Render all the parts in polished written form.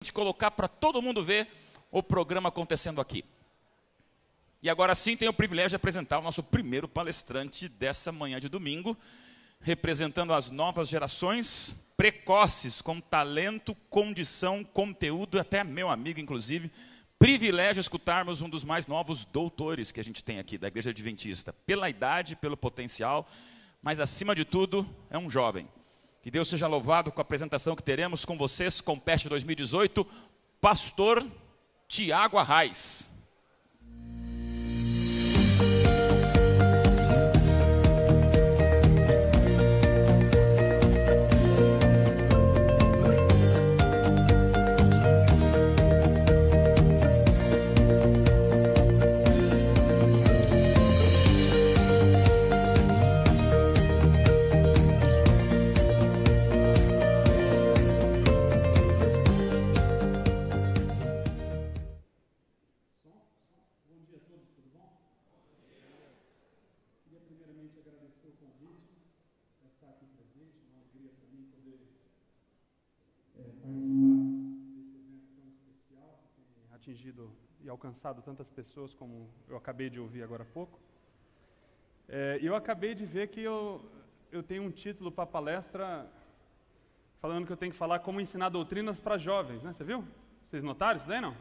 de colocar para todo mundo ver o programa acontecendo aqui. E agora sim tenho o privilégio de apresentar o nosso primeiro palestrante dessa manhã de domingo, representando as novas gerações precoces, com talento, condição, conteúdo, até meu amigo inclusive, privilégio escutarmos um dos mais novos doutores que a gente tem aqui da Igreja Adventista, pela idade, pelo potencial, mas acima de tudo é um jovem. Que Deus seja louvado com a apresentação que teremos com vocês, Compete 2018, Pastor Tiago Arraes. Atingido e alcançado tantas pessoas como eu acabei de ouvir agora há pouco. Eu acabei de ver que eu tenho um título para a palestra falando que eu tenho que falar como ensinar doutrinas para jovens, né? Você viu? Vocês notaram isso daí, não?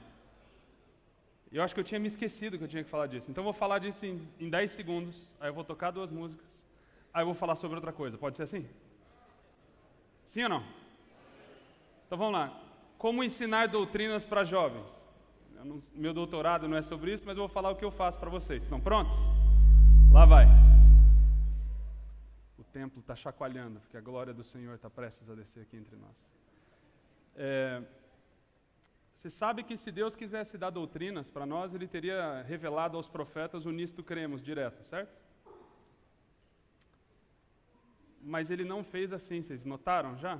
Eu acho que eu tinha me esquecido que eu tinha que falar disso. Então eu vou falar disso em 10 segundos, aí eu vou tocar 2 músicas, aí eu vou falar sobre outra coisa. Pode ser assim? Sim ou não? Então vamos lá. Como ensinar doutrinas para jovens? Meu doutorado não é sobre isso, mas eu vou falar o que eu faço para vocês. Estão prontos? Lá vai. O templo está chacoalhando, porque a glória do Senhor está prestes a descer aqui entre nós. Você sabe que se Deus quisesse dar doutrinas para nós, Ele teria revelado aos profetas o nisto cremos direto, certo? Mas Ele não fez assim, vocês notaram já?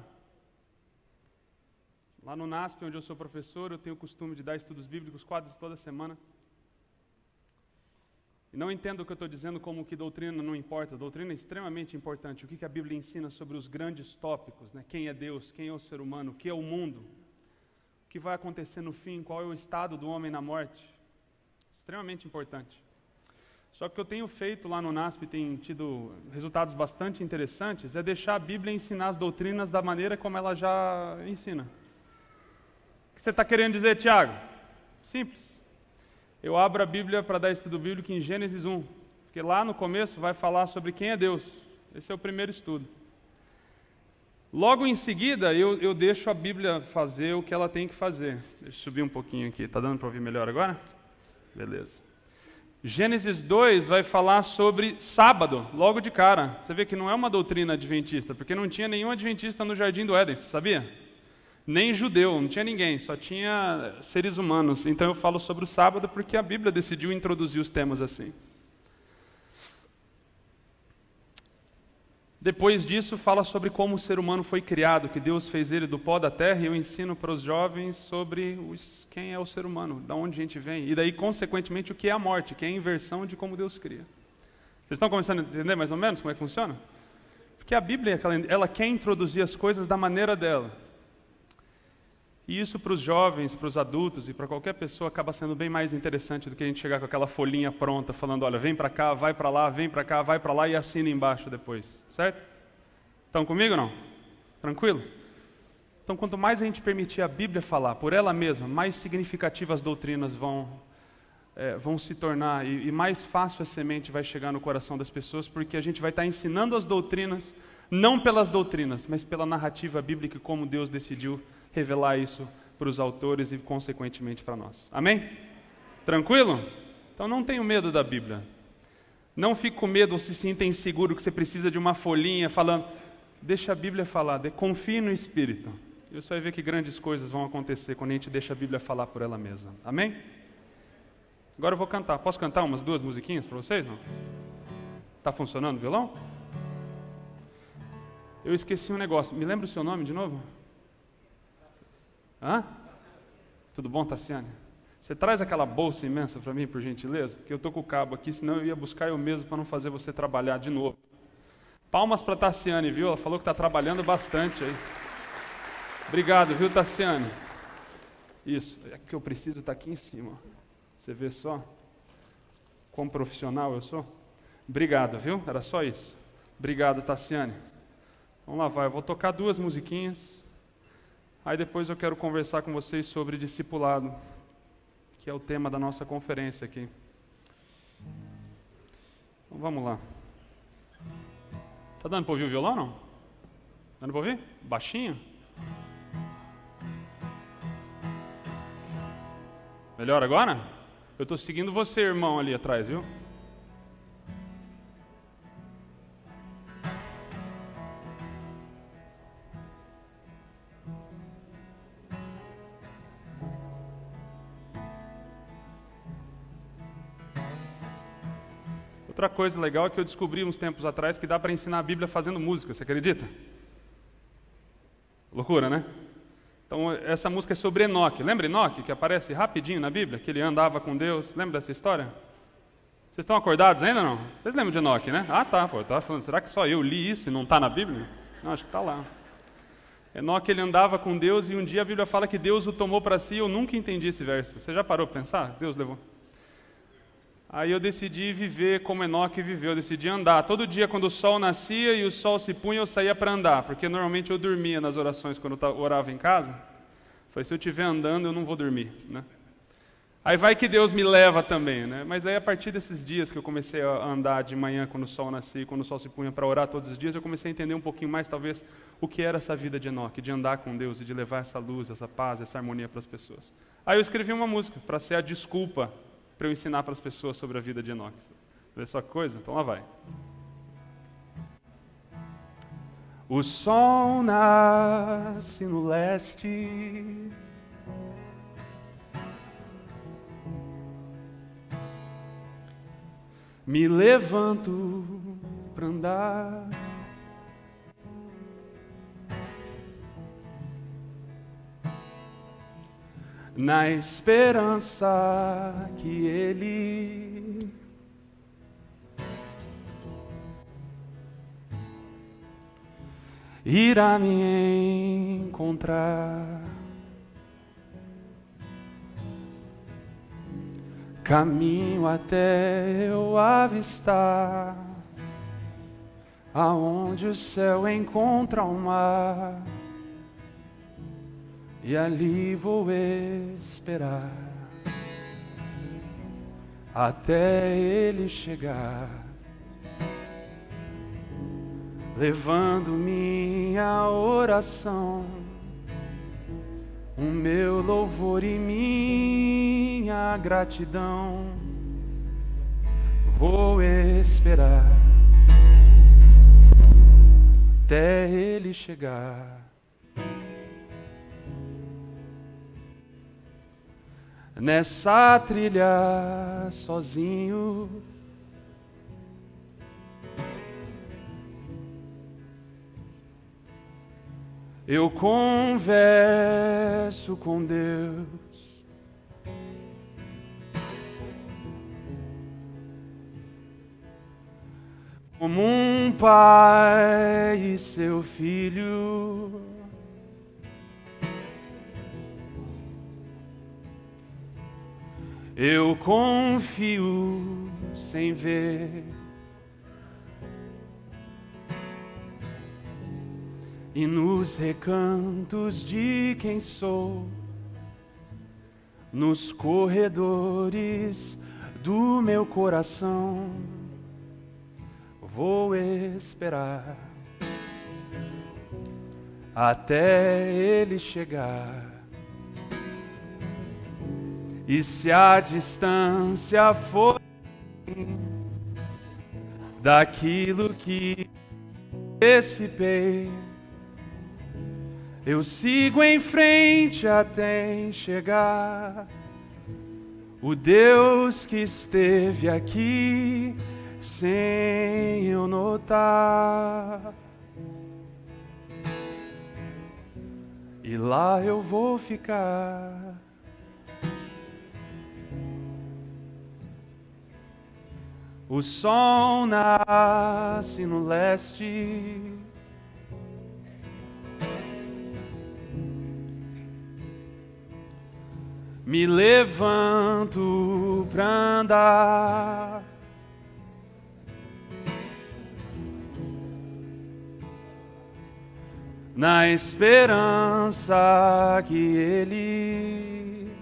Lá no NASP, onde eu sou professor, eu tenho o costume de dar estudos bíblicos quase toda semana. E não entendo o que eu estou dizendo como que doutrina não importa. Doutrina é extremamente importante. O que a Bíblia ensina sobre os grandes tópicos, né? Quem é Deus, quem é o ser humano, o que é o mundo, o que vai acontecer no fim, qual é o estado do homem na morte. Extremamente importante. Só que o que eu tenho feito lá no NASP, tem tido resultados bastante interessantes, é deixar a Bíblia ensinar as doutrinas da maneira como ela já ensina. O que você está querendo dizer, Tiago? Simples. Eu abro a Bíblia para dar estudo bíblico em Gênesis 1, porque lá no começo vai falar sobre quem é Deus. Esse é o primeiro estudo. Logo em seguida, eu deixo a Bíblia fazer o que ela tem que fazer. Deixa eu subir um pouquinho aqui. Está dando para ouvir melhor agora? Beleza. Gênesis 2 vai falar sobre sábado, logo de cara. Você vê que não é uma doutrina adventista, porque não tinha nenhum adventista no Jardim do Éden, você sabia? Nem judeu, não tinha ninguém, só tinha seres humanos. Então eu falo sobre o sábado porque a Bíblia decidiu introduzir os temas assim. Depois disso fala sobre como o ser humano foi criado, que Deus fez ele do pó da terra, e eu ensino para os jovens sobre quem é o ser humano, de onde a gente vem, e daí consequentemente o que é a morte, que é a inversão de como Deus cria. Vocês estão começando a entender mais ou menos como é que funciona? Porque a Bíblia, ela quer introduzir as coisas da maneira dela. E isso para os jovens, para os adultos e para qualquer pessoa acaba sendo bem mais interessante do que a gente chegar com aquela folhinha pronta, falando, olha, vem para cá, vai para lá, vem para cá, vai para lá e assina embaixo depois, certo? Estão comigo ou não? Tranquilo? Então, quanto mais a gente permitir a Bíblia falar por ela mesma, mais significativas as doutrinas vão se tornar e mais fácil a semente vai chegar no coração das pessoas, porque a gente vai estar ensinando as doutrinas, não pelas doutrinas, mas pela narrativa bíblica, como Deus decidiu revelar isso para os autores e, consequentemente, para nós. Amém? Tranquilo? Então, não tenha medo da Bíblia. Não fique com medo ou se sinta inseguro que você precisa de uma folhinha falando. Deixa a Bíblia falar, confie no Espírito. E você vai ver que grandes coisas vão acontecer quando a gente deixa a Bíblia falar por ela mesma. Amém? Agora eu vou cantar. Posso cantar umas 2 musiquinhas para vocês? Não? Está funcionando o violão? Eu esqueci um negócio. Me lembra o seu nome de novo? Hã? Tudo bom, Tassiane? Você traz aquela bolsa imensa para mim, por gentileza? Porque eu estou com o cabo aqui, senão eu ia buscar eu mesmo para não fazer você trabalhar de novo. Palmas para Tassiane, viu? Ela falou que está trabalhando bastante aí. Obrigado, viu, Tassiane? Isso, é que eu preciso estar aqui em cima. Você vê só quão profissional eu sou? Obrigado, viu? Era só isso. Obrigado, Tassiane. Vamos lá, vai. Eu vou tocar 2 musiquinhas. Aí depois eu quero conversar com vocês sobre discipulado, que é o tema da nossa conferência aqui. Então vamos lá. Tá dando para ouvir o violão, não? Dando para ouvir? Baixinho? Melhor agora? Eu estou seguindo você, irmão, ali atrás, viu? Outra coisa legal é que eu descobri uns tempos atrás que dá para ensinar a Bíblia fazendo música, você acredita? Loucura, né? Então, essa música é sobre Enoque. Lembra Enoque, que aparece rapidinho na Bíblia? Que ele andava com Deus. Lembra dessa história? Vocês estão acordados ainda ou não? Vocês lembram de Enoque, né? Ah, tá, pô, eu estava falando, será que só eu li isso e não está na Bíblia? Não, acho que está lá. Enoque, ele andava com Deus e um dia a Bíblia fala que Deus o tomou para si. Eu nunca entendi esse verso. Você já parou para pensar? Deus levou. Aí eu decidi viver como Enoque viveu, eu decidi andar. Todo dia quando o sol nascia e o sol se punha, eu saía para andar, porque normalmente eu dormia nas orações quando eu orava em casa. Falei, se eu estiver andando, eu não vou dormir, né? Aí vai que Deus me leva também, né? Mas aí a partir desses dias que eu comecei a andar de manhã quando o sol nascia, quando o sol se punha para orar todos os dias, eu comecei a entender um pouquinho mais, talvez, o que era essa vida de Enoque, de andar com Deus e de levar essa luz, essa paz, essa harmonia para as pessoas. Aí eu escrevi uma música para ser a desculpa para eu ensinar para as pessoas sobre a vida de Enoque. Vê só que coisa? Então lá vai. O sol nasce no leste, me levanto para andar, na esperança que Ele irá me encontrar. Caminho até eu avistar aonde o céu encontra o mar, e ali vou esperar até ele chegar, levando minha oração, o meu louvor e minha gratidão. Vou esperar até ele chegar. Nessa trilha sozinho, eu converso com Deus, como um pai e seu filho. Eu confio sem ver, e nos recantos de quem sou, nos corredores do meu coração, vou esperar até ele chegar. E se a distância for daquilo que antecipei, eu sigo em frente até chegar. O Deus que esteve aqui sem eu notar, e lá eu vou ficar. O sol nasce no leste, me levanto pra andar. Na esperança que Ele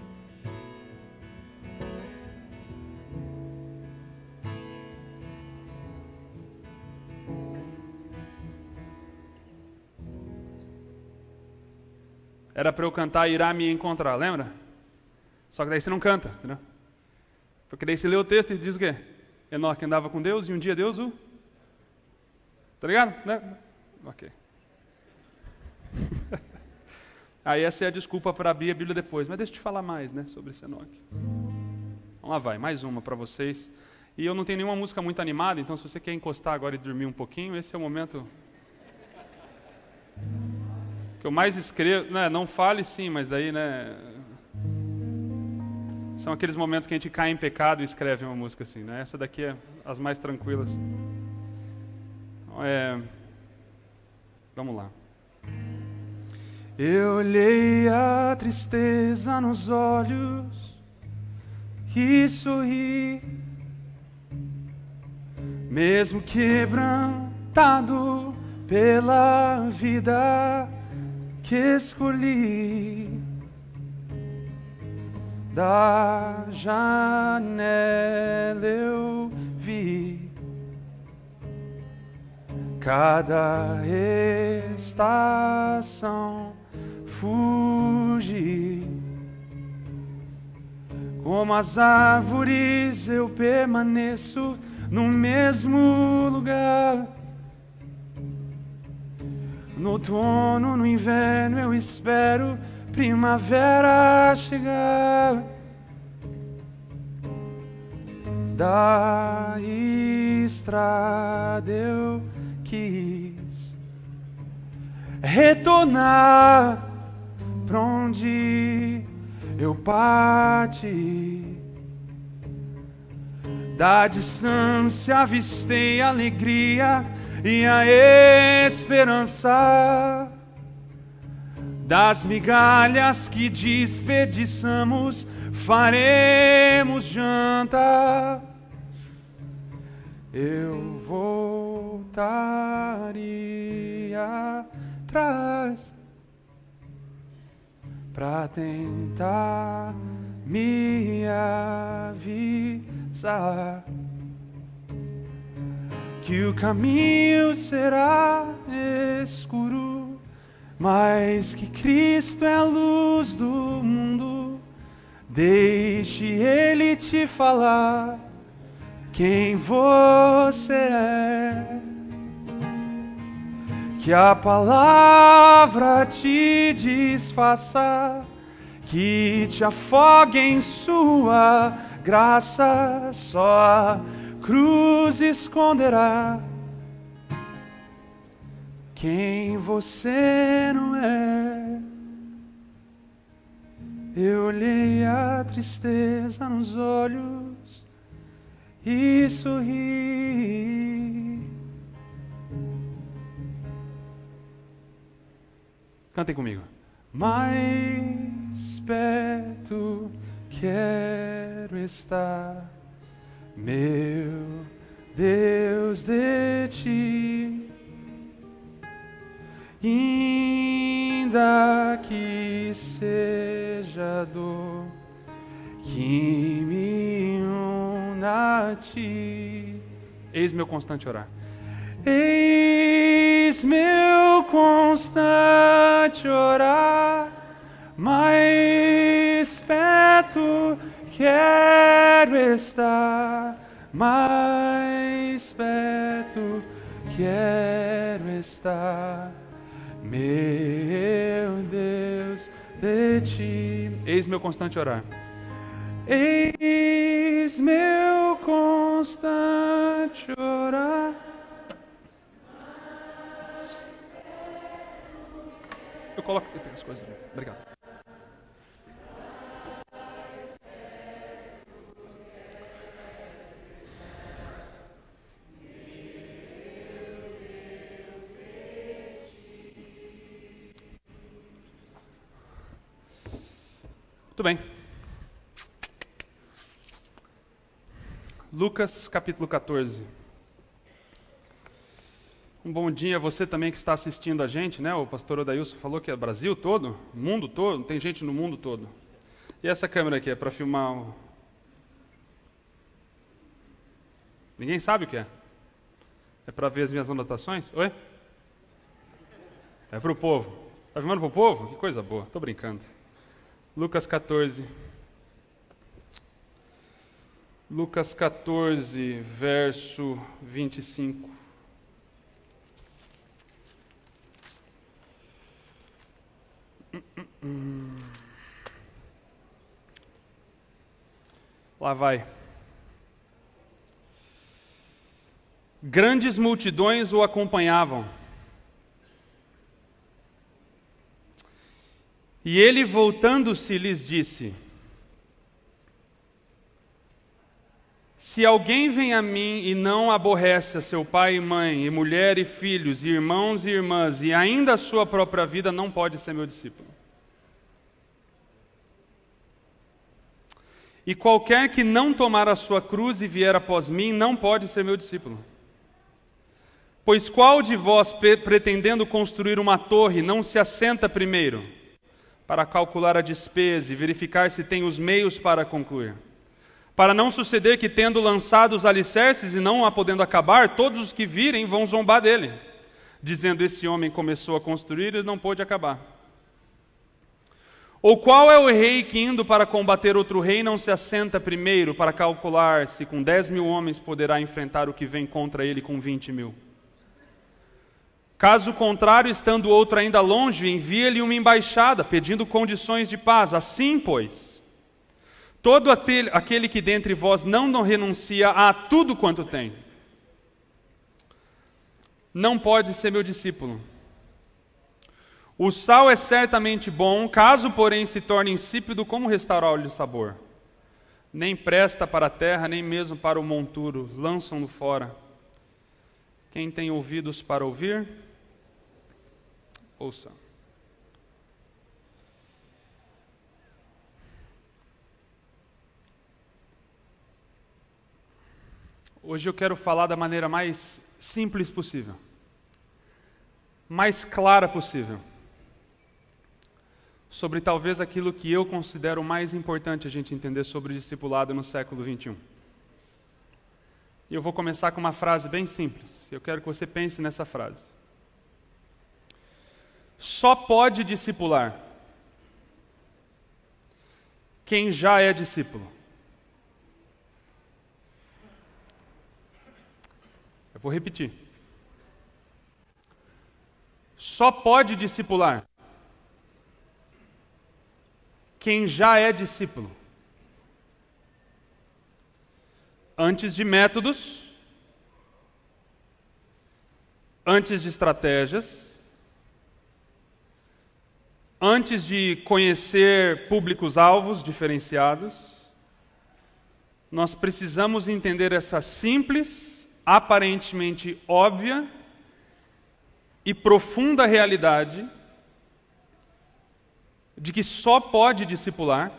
era para eu cantar Irá me encontrar, lembra? Só que daí você não canta, entendeu? Porque daí você lê o texto e diz o quê? Enoque andava com Deus e um dia Deus o... Tá ligado? Né? Ok. Aí essa é a desculpa para abrir a Bíblia depois. Mas deixa eu te falar mais, né, sobre esse Enoque. Vamos lá, vai. Mais uma para vocês. E eu não tenho nenhuma música muito animada, então se você quer encostar agora e dormir um pouquinho, esse é o momento... que eu mais escrevo... Né, não fale sim, mas daí, né... São aqueles momentos que a gente cai em pecado e escreve uma música assim, né? Essa daqui é as mais tranquilas. Vamos lá. Eu olhei a tristeza nos olhos e sorri, mesmo quebrantado pela vida que escolhi. Da janela eu vi cada estação fugir. Como as árvores eu permaneço no mesmo lugar. No outono, no inverno eu espero primavera chegar. Da estrada eu quis retornar pra onde eu parti. Da distância avistei a alegria e a esperança. Das migalhas que desperdiçamos, faremos janta. Eu voltaria atrás pra tentar me avisar que o caminho será escuro, mas que Cristo é a luz do mundo. Deixe Ele te falar quem você é. Que a palavra te desfaça, que te afogue em sua graça. Só a cruz esconderá quem você não é. Eu olhei a tristeza nos olhos e sorri. Cantem comigo. Mais perto quero estar, meu Deus, de ti. Ainda que seja dor que me una a ti. Eis meu constante orar. Eis meu constante orar, mais perto quero estar, mais perto quero estar, meu Deus, de ti. Eis meu constante orar. Eis meu constante orar. Eu coloco as coisas ali. Obrigado. Muito bem. Lucas capítulo 14. Um bom dia a você também que está assistindo a gente, né? O pastor Odailson falou que é Brasil todo, mundo todo, tem gente no mundo todo. E essa câmera aqui é para filmar o... Ninguém sabe o que é? É para ver as minhas anotações? Oi? É para o povo. Está filmando para o povo? Que coisa boa, estou brincando. Lucas 14. Lucas 14, verso 25. Lá vai. Grandes multidões o acompanhavam. E ele, voltando-se, lhes disse: se alguém vem a mim e não aborrece a seu pai e mãe, e mulher e filhos, e irmãos e irmãs, e ainda a sua própria vida, não pode ser meu discípulo. E qualquer que não tomar a sua cruz e vier após mim, não pode ser meu discípulo. Pois qual de vós, pretendendo construir uma torre, não se assenta primeiro para calcular a despesa e verificar se tem os meios para concluir? Para não suceder que, tendo lançado os alicerces e não a podendo acabar, todos os que virem vão zombar dele, dizendo: esse homem começou a construir e não pôde acabar. Ou qual é o rei que, indo para combater outro rei, não se assenta primeiro para calcular se com 10.000 homens poderá enfrentar o que vem contra ele com 20.000? Caso contrário, estando outro ainda longe, envia-lhe uma embaixada, pedindo condições de paz. Assim, pois, todo aquele que dentre vós não renuncia a tudo quanto tem, não pode ser meu discípulo. O sal é certamente bom, caso, porém, se torne insípido, como restaurar-lhe o sabor? Nem presta para a terra, nem mesmo para o monturo, lançam-no fora. Quem tem ouvidos para ouvir, ouça. Hoje eu quero falar da maneira mais simples possível, mais clara possível, sobre talvez aquilo que eu considero mais importante a gente entender sobre o discipulado no século 21. E eu vou começar com uma frase bem simples. Eu quero que você pense nessa frase. Só pode discipular quem já é discípulo. Eu vou repetir. Só pode discipular quem já é discípulo. Antes de métodos, antes de estratégias, antes de conhecer públicos-alvos diferenciados, nós precisamos entender essa simples, aparentemente óbvia e profunda realidade de que só pode discipular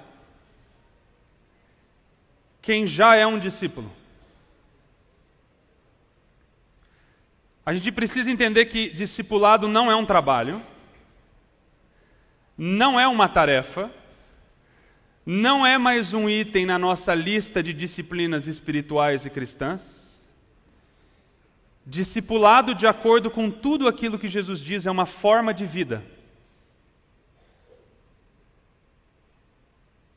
quem já é um discípulo. A gente precisa entender que discipulado não é um trabalho, não é uma tarefa, não é mais um item na nossa lista de disciplinas espirituais e cristãs. Discipulado, de acordo com tudo aquilo que Jesus diz, é uma forma de vida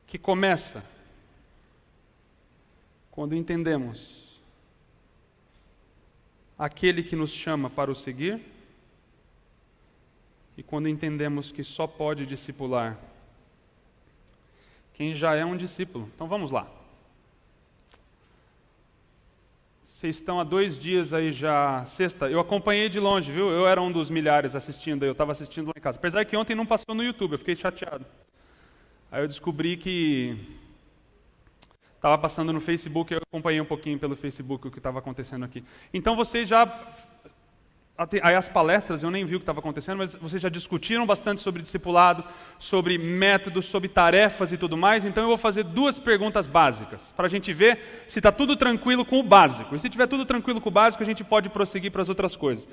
que começa quando entendemos aquele que nos chama para o seguir e quando entendemos que só pode discipular quem já é um discípulo. Então vamos lá. Vocês estão há 2 dias aí já, sexta, eu acompanhei de longe, viu? Eu era um dos milhares assistindo, eu estava assistindo lá em casa. Apesar que ontem não passou no YouTube, eu fiquei chateado. Aí eu descobri que estava passando no Facebook, eu acompanhei um pouquinho pelo Facebook o que estava acontecendo aqui. Então vocês já Aí as palestras, eu nem vi o que estava acontecendo, mas vocês já discutiram bastante sobre discipulado, sobre métodos, sobre tarefas e tudo mais, então eu vou fazer 2 perguntas básicas, para a gente ver se está tudo tranquilo com o básico. E se tiver tudo tranquilo com o básico, a gente pode prosseguir para as outras coisas.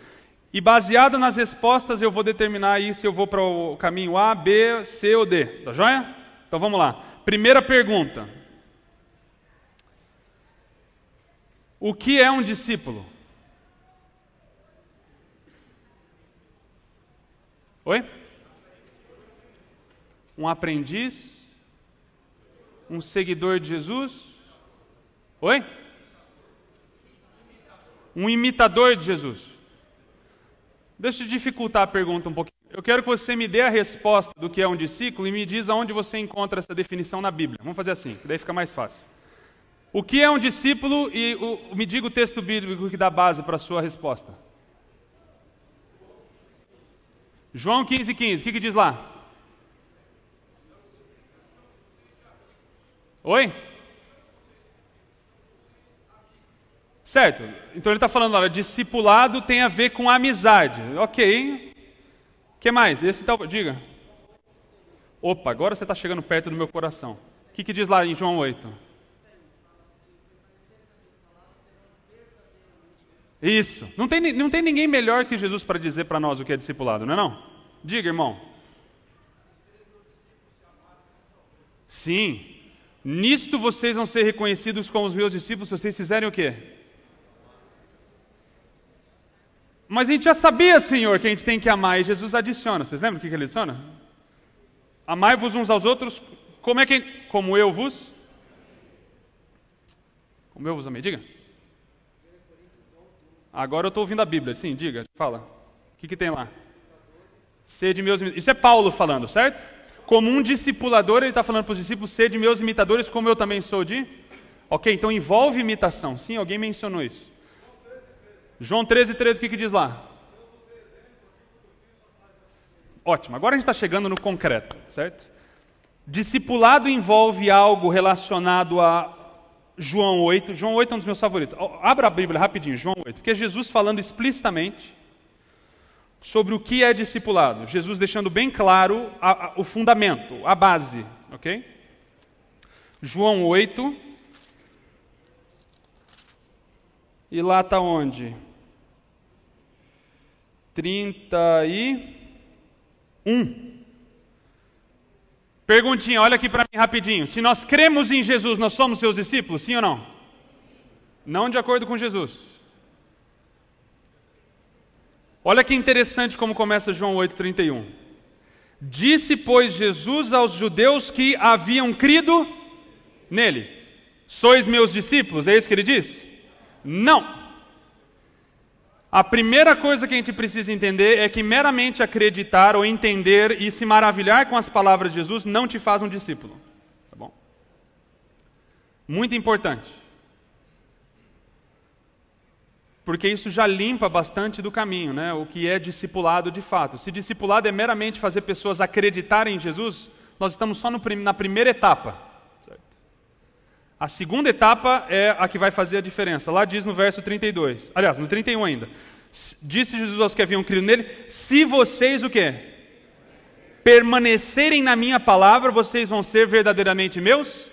E baseado nas respostas, eu vou determinar aí se eu vou para o caminho A, B, C ou D. Tá joia? Então vamos lá. Primeira pergunta. O que é um discípulo? Oi? Um aprendiz? Um seguidor de Jesus? Oi? Um imitador de Jesus? Deixa eu dificultar a pergunta um pouquinho. Eu quero que você me dê a resposta do que é um discípulo e me diz aonde você encontra essa definição na Bíblia. Vamos fazer assim, que daí fica mais fácil. O que é um discípulo e me diga o texto bíblico que dá base para a sua resposta. João 15,15, o que diz lá? Oi? Certo, então ele está falando, olha, discipulado tem a ver com amizade. Ok, o que mais? Esse tal, diga. Opa, agora você está chegando perto do meu coração. O que diz lá em João 8? Isso. Não tem ninguém melhor que Jesus para dizer para nós o que é discipulado, não é não? Diga, irmão. Sim. Nisto vocês vão ser reconhecidos como os meus discípulos se vocês fizerem o quê? Mas a gente já sabia, Senhor, que a gente tem que amar, e Jesus adiciona. Vocês lembram o que ele adiciona? Amai-vos uns aos outros, como eu vos amei. Diga. Agora eu estou ouvindo a Bíblia. Sim, diga, fala. O que tem lá? Sede meus imitadores. Isso é Paulo falando, certo? Como um discipulador, ele está falando para os discípulos, sede meus imitadores, como eu também sou de... Ok, então envolve imitação. Sim, alguém mencionou isso. João 13,13, o que diz lá? Ótimo, agora a gente está chegando no concreto, certo? Discipulado envolve algo relacionado a João 8. João 8 é um dos meus favoritos. Abra a Bíblia rapidinho, João 8, porque é Jesus falando explicitamente sobre o que é discipulado. Jesus deixando bem claro o fundamento, a base, ok? João 8. E lá está onde? 31. Perguntinha, olha aqui para mim rapidinho. Se nós cremos em Jesus, nós somos seus discípulos, sim ou não? Não de acordo com Jesus. Olha que interessante como começa João 8,31. Disse, pois, Jesus aos judeus que haviam crido nele: sois meus discípulos, é isso que ele diz? Não. A primeira coisa que a gente precisa entender é que meramente acreditar ou entender e se maravilhar com as palavras de Jesus não te faz um discípulo. Tá bom? Muito importante. Porque isso já limpa bastante do caminho, né? O que é discipulado de fato. Se discipulado é meramente fazer pessoas acreditarem em Jesus, nós estamos só na primeira etapa. Certo? A segunda etapa é a que vai fazer a diferença. Lá diz no verso 32. Aliás, no 31 ainda. Disse Jesus aos que haviam crido nele: se vocês o quê? Permanecerem na minha palavra, vocês vão ser verdadeiramente meus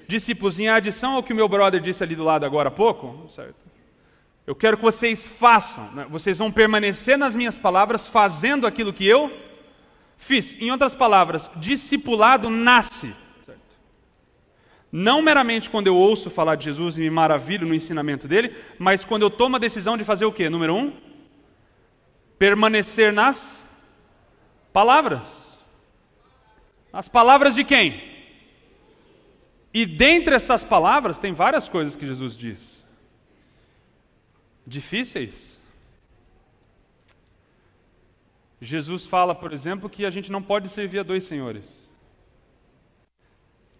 discípulos. Em adição ao que o meu brother disse ali do lado agora há pouco, certo? Eu quero que vocês façam, né? Vocês vão permanecer nas minhas palavras, fazendo aquilo que eu fiz. Em outras palavras, discipulado nasce. Certo? Não meramente quando eu ouço falar de Jesus e me maravilho no ensinamento dele, mas quando eu tomo a decisão de fazer o quê? Número 1, permanecer nas palavras. As palavras de quem? E dentre essas palavras tem várias coisas que Jesus diz. Difíceis. Jesus fala, por exemplo, que a gente não pode servir a 2 senhores: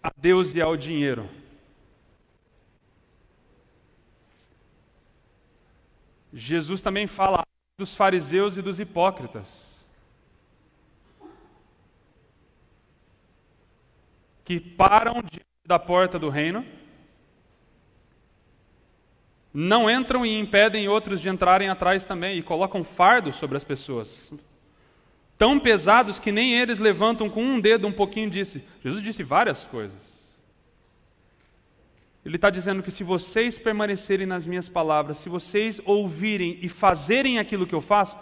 a Deus e ao dinheiro. Jesus também fala dos fariseus e dos hipócritas, que param diante da porta do reino, não entram e impedem outros de entrarem atrás também, e colocam fardos sobre as pessoas, tão pesados que nem eles levantam com um dedo um pouquinho disso. Jesus disse várias coisas. Ele está dizendo que se vocês permanecerem nas minhas palavras, se vocês ouvirem e fazerem aquilo que eu faço,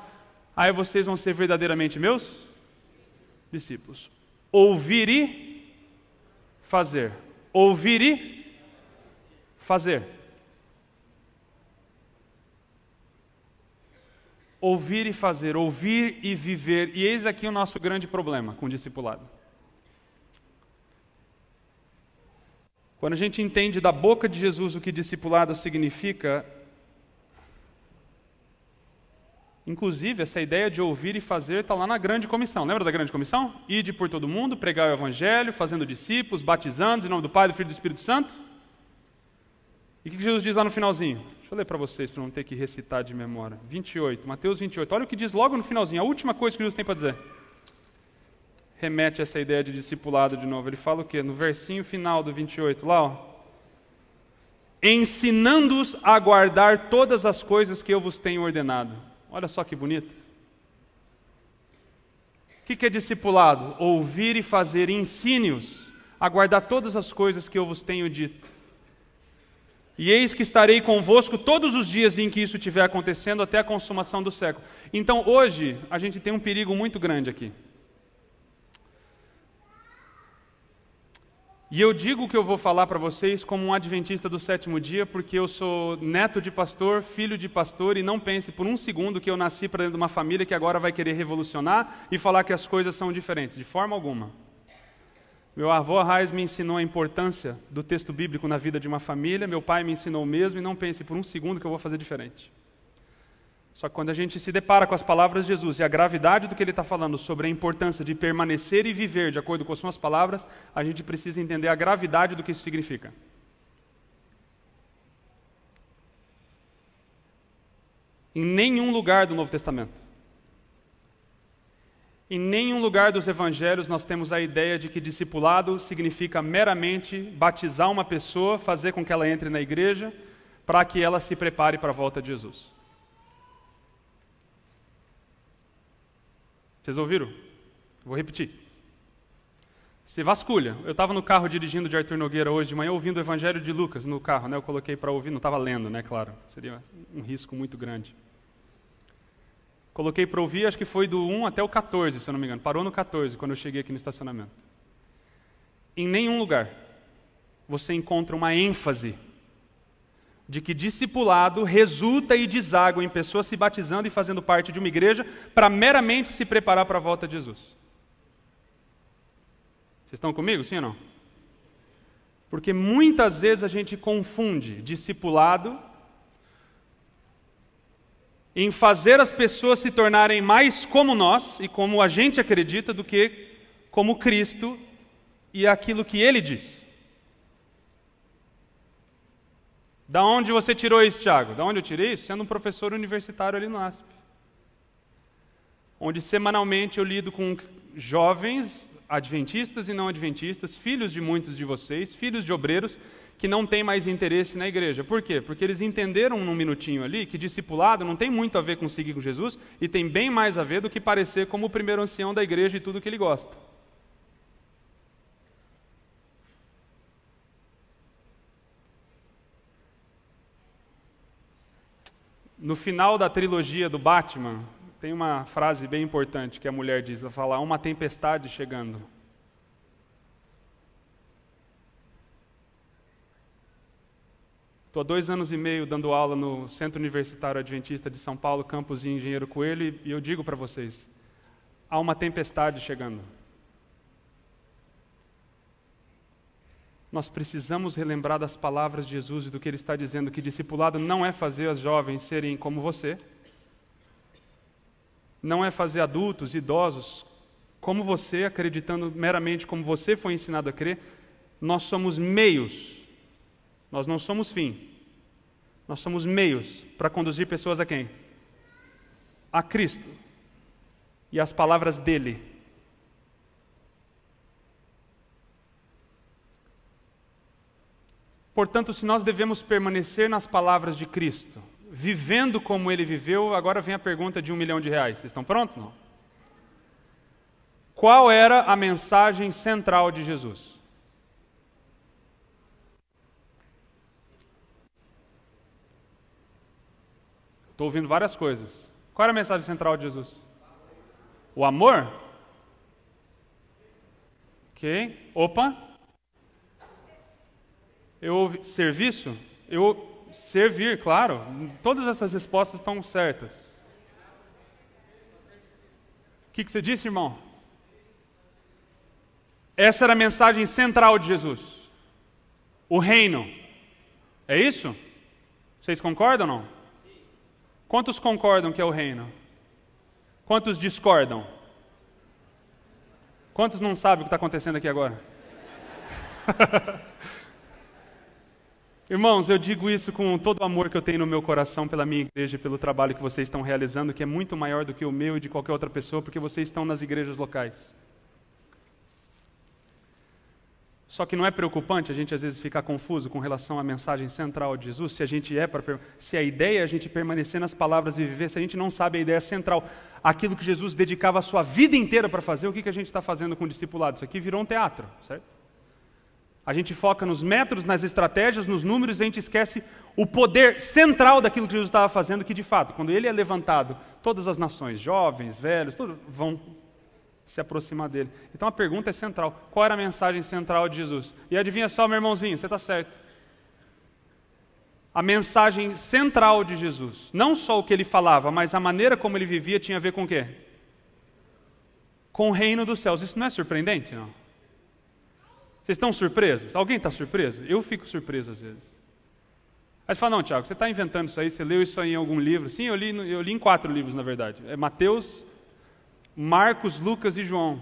aí vocês vão ser verdadeiramente meus discípulos. Ouvir e fazer. Ouvir e fazer. Ouvir e fazer, ouvir e viver. E eis aqui o nosso grande problema com o discipulado. Quando a gente entende da boca de Jesus o que discipulado significa, inclusive essa ideia de ouvir e fazer está lá na grande comissão. Lembra da grande comissão? Ide por todo mundo, pregar o evangelho, fazendo discípulos, batizando em nome do Pai, do Filho e do Espírito Santo. E o que Jesus diz lá no finalzinho? Deixa eu ler para vocês, para não ter que recitar de memória. 28, Mateus 28. Olha o que diz logo no finalzinho, a última coisa que Jesus tem para dizer. Remete a essa ideia de discipulado de novo. Ele fala o quê? No versinho final do 28, lá, ó. Ensinando-os a guardar todas as coisas que eu vos tenho ordenado. Olha só que bonito. O que é discipulado? Ouvir e fazer, ensine-os a guardar todas as coisas que eu vos tenho dito. E eis que estarei convosco todos os dias em que isso estiver acontecendo até a consumação do século. Então hoje a gente tem um perigo muito grande aqui. E eu digo o que eu vou falar para vocês como um adventista do sétimo dia, porque eu sou neto de pastor, filho de pastor, e não pense por um segundo que eu nasci para dentro de uma família que agora vai querer revolucionar e falar que as coisas são diferentes, de forma alguma. Meu avô Arraes me ensinou a importância do texto bíblico na vida de uma família, meu pai me ensinou o mesmo, e não pense por um segundo que eu vou fazer diferente. Só que quando a gente se depara com as palavras de Jesus e a gravidade do que ele está falando sobre a importância de permanecer e viver de acordo com as suas palavras, a gente precisa entender a gravidade do que isso significa. Em nenhum lugar do Novo Testamento, em nenhum lugar dos evangelhos nós temos a ideia de que discipulado significa meramente batizar uma pessoa, fazer com que ela entre na igreja, para que ela se prepare para a volta de Jesus. Vocês ouviram? Vou repetir. Se vasculha. Eu estava no carro dirigindo de Arthur Nogueira hoje de manhã, ouvindo o Evangelho de Lucas no carro, né? Eu coloquei para ouvir, não estava lendo, né? Claro, seria um risco muito grande. Coloquei para ouvir, acho que foi do 1 até o 14, se eu não me engano. Parou no 14, quando eu cheguei aqui no estacionamento. Em nenhum lugar você encontra uma ênfase de que discipulado resulta e deságua em pessoas se batizando e fazendo parte de uma igreja para meramente se preparar para a volta de Jesus. Vocês estão comigo, sim ou não? Porque muitas vezes a gente confunde discipulado em fazer as pessoas se tornarem mais como nós e como a gente acredita do que como Cristo e aquilo que Ele diz. Da onde você tirou isso, Tiago? Da onde eu tirei isso? Sendo um professor universitário ali no ASP. Onde semanalmente eu lido com jovens adventistas e não adventistas, filhos de muitos de vocês, filhos de obreiros, que não têm mais interesse na igreja. Por quê? Porque eles entenderam num minutinho ali que discipulado não tem muito a ver com seguir com Jesus e tem bem mais a ver do que parecer como o primeiro ancião da igreja e tudo que ele gosta. No final da trilogia do Batman, tem uma frase bem importante que a mulher diz, ela fala, há uma tempestade chegando. Estou há 2 anos e meio dando aula no Centro Universitário Adventista de São Paulo, campus Engenheiro Coelho, e eu digo para vocês, há uma tempestade chegando. Nós precisamos relembrar das palavras de Jesus e do que Ele está dizendo, que discipulado não é fazer as jovens serem como você, não é fazer adultos, idosos, como você, acreditando meramente como você foi ensinado a crer. Nós somos meios, nós não somos fim, nós somos meios para conduzir pessoas a quem? A Cristo e as palavras dEle. Portanto, se nós devemos permanecer nas palavras de Cristo, vivendo como Ele viveu, agora vem a pergunta de R$1 milhão. Vocês estão prontos? Não? Qual era a mensagem central de Jesus? Estou ouvindo várias coisas. Qual era a mensagem central de Jesus? O amor? Ok. Opa. Eu ouvi serviço? Servir, claro. Todas essas respostas estão certas. O que você disse, irmão? Essa era a mensagem central de Jesus. O reino. É isso? Vocês concordam ou não? Quantos concordam que é o reino? Quantos discordam? Quantos não sabem o que está acontecendo aqui agora? Irmãos, eu digo isso com todo o amor que eu tenho no meu coração pela minha igreja e pelo trabalho que vocês estão realizando, que é muito maior do que o meu e de qualquer outra pessoa, porque vocês estão nas igrejas locais. Só que não é preocupante a gente às vezes ficar confuso com relação à mensagem central de Jesus, se a ideia é a gente permanecer nas palavras e viver, se a gente não sabe a ideia central, aquilo que Jesus dedicava a sua vida inteira para fazer, o que a gente está fazendo com o discipulado? Isso aqui virou um teatro, certo? A gente foca nos métodos, nas estratégias, nos números, e a gente esquece o poder central daquilo que Jesus estava fazendo, que de fato, quando ele é levantado, todas as nações, jovens, velhos, todos vão se aproximar dele. Então a pergunta é central. Qual era a mensagem central de Jesus? E adivinha só, meu irmãozinho, você está certo. A mensagem central de Jesus, não só o que ele falava, mas a maneira como ele vivia, tinha a ver com o quê? Com o reino dos céus. Isso não é surpreendente, não? Vocês estão surpresos? Alguém está surpreso? Eu fico surpreso às vezes. Aí você fala, não, Tiago, você está inventando isso aí, você leu isso aí em algum livro? Sim, eu li em 4 livros, na verdade. É Mateus, Marcos, Lucas e João.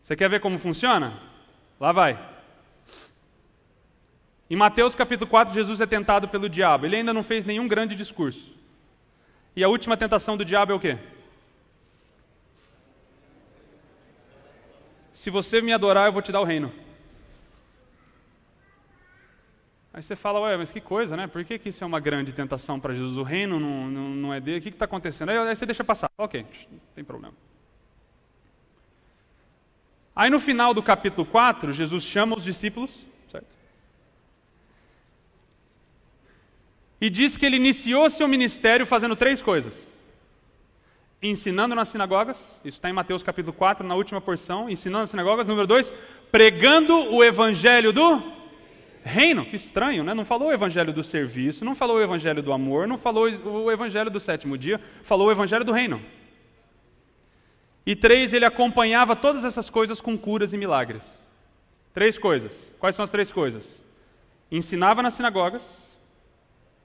Você quer ver como funciona? Lá vai. Em Mateus capítulo 4, Jesus é tentado pelo diabo. Ele ainda não fez nenhum grande discurso. E a última tentação do diabo é o quê? Se você me adorar, eu vou te dar o reino. Aí você fala, ué, mas que coisa, né? Por que isso é uma grande tentação para Jesus? O reino não é dele, o que está acontecendo? Aí você deixa passar, ok, não tem problema. Aí no final do capítulo 4, Jesus chama os discípulos, certo? E diz que ele iniciou seu ministério fazendo 3 coisas. Ensinando nas sinagogas, isso está em Mateus capítulo 4, na última porção, ensinando nas sinagogas. Número 2, pregando o evangelho do reino. Que estranho, né? Não falou o evangelho do serviço, não falou o evangelho do amor, não falou o evangelho do 7º dia, falou o evangelho do reino. E 3, ele acompanhava todas essas coisas com curas e milagres. 3 coisas. Quais são as 3 coisas? Ensinava nas sinagogas.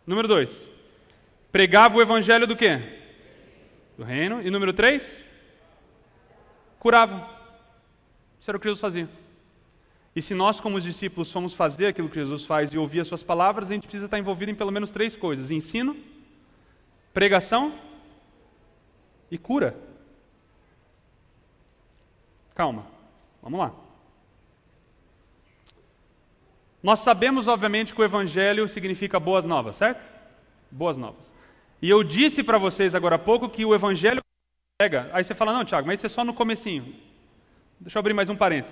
Número 2, pregava o evangelho do quê? Do reino. E número 3, curava. Isso era o que Jesus fazia. E se nós, como os discípulos, fomos fazer aquilo que Jesus faz e ouvir as suas palavras, a gente precisa estar envolvido em pelo menos 3 coisas: ensino, pregação e cura. Calma, vamos lá. Nós sabemos, obviamente, que o evangelho significa boas novas, certo? Boas novas. E eu disse para vocês agora há pouco que o evangelho pega. Aí você fala, não, Tiago, mas isso é só no comecinho. Deixa eu abrir mais um parênteses.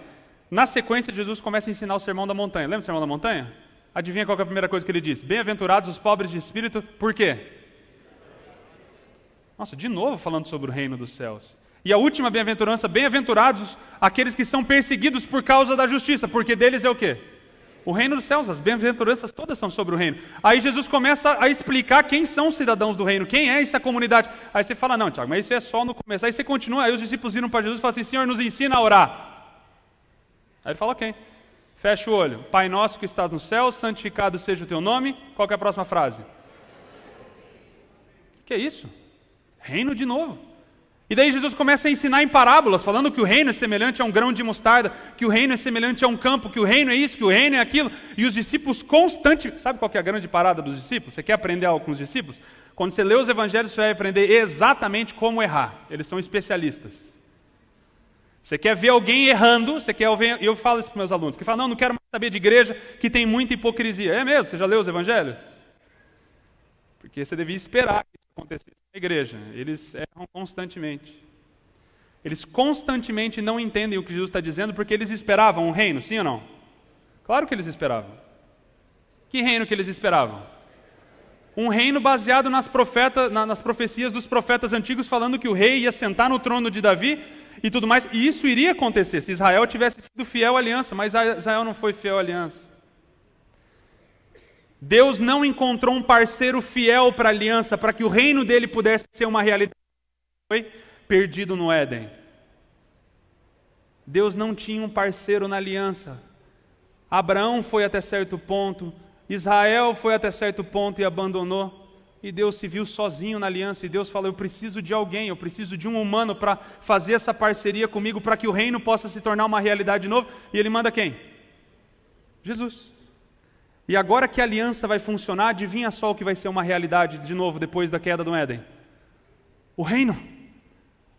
Na sequência, Jesus começa a ensinar o sermão da montanha. Lembra do sermão da montanha? Adivinha qual que é a primeira coisa que ele diz? Bem-aventurados os pobres de espírito, por quê? Nossa, de novo falando sobre o reino dos céus. E a última bem-aventurança, bem-aventurados aqueles que são perseguidos por causa da justiça, porque deles é o quê? O reino dos céus, as bem-aventuranças todas são sobre o reino. Aí Jesus começa a explicar quem são os cidadãos do reino, quem é essa comunidade. Aí você fala, não, Tiago, mas isso é só no começo. Aí você continua, aí os discípulos viram para Jesus e falam assim, Senhor, nos ensina a orar. Aí ele fala, ok. Fecha o olho. Pai nosso que estás no céu, santificado seja o teu nome. Qual que é a próxima frase? Que é isso? Reino de novo. E daí Jesus começa a ensinar em parábolas, falando que o reino é semelhante a um grão de mostarda, que o reino é semelhante a um campo, que o reino é isso, que o reino é aquilo. E os discípulos constantemente... Sabe qual que é a grande parada dos discípulos? Você quer aprender algo com os discípulos? Quando você lê os evangelhos, você vai aprender exatamente como errar. Eles são especialistas. Você quer ver alguém errando, eu falo isso para meus alunos, que falam, não quero mais saber de igreja que tem muita hipocrisia. É mesmo? Você já leu os evangelhos? Porque você devia esperar que isso acontecesse na igreja. Eles erram constantemente. Eles constantemente não entendem o que Jesus está dizendo porque eles esperavam um reino, sim ou não? Claro que eles esperavam. Que reino que eles esperavam? Um reino baseado nas profecias dos profetas antigos, falando que o rei ia sentar no trono de Davi e tudo mais. E isso iria acontecer se Israel tivesse sido fiel à aliança, mas Israel não foi fiel à aliança. Deus não encontrou um parceiro fiel para a aliança, para que o reino dele pudesse ser uma realidade. Foi perdido no Éden. Deus não tinha um parceiro na aliança. Abraão foi até certo ponto, Israel foi até certo ponto e abandonou. E Deus se viu sozinho na aliança, e Deus falou, eu preciso de alguém, eu preciso de um humano para fazer essa parceria comigo, para que o reino possa se tornar uma realidade nova. E Ele manda quem? Jesus. E agora que a aliança vai funcionar, adivinha só o que vai ser uma realidade de novo depois da queda do Éden? O reino.